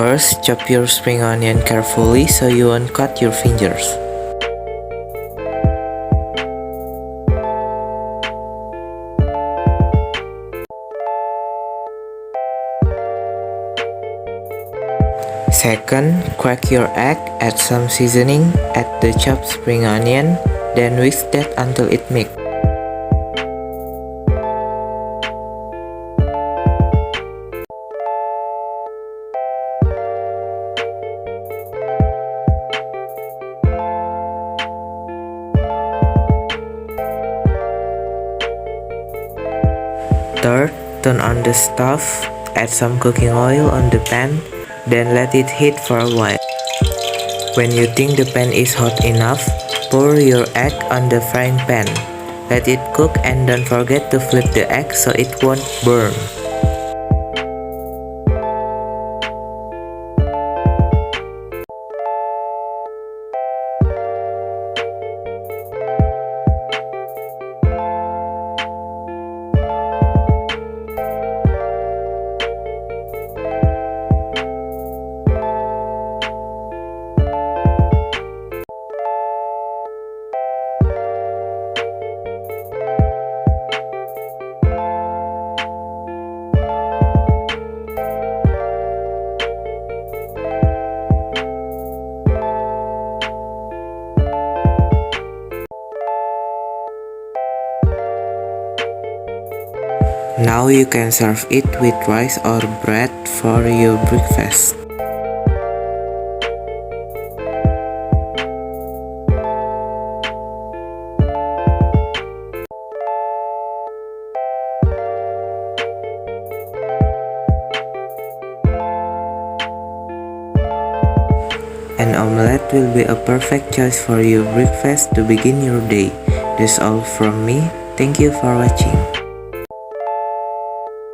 First, chop your spring onion carefully so you won't cut your fingers. Second, crack your egg, add some seasoning, add the chopped spring onion, then whisk that until it mixes. Third, turn on the stove, add some cooking oil on the pan, then let it heat for a while. When you think the pan is hot enough, pour your egg on the frying pan. Let it cook and don't forget to flip the egg so it won't burn. Now you can serve it with rice or bread for your breakfast. An omelette will be a perfect choice for your breakfast to begin your day. That's all from me. Thank you for watching.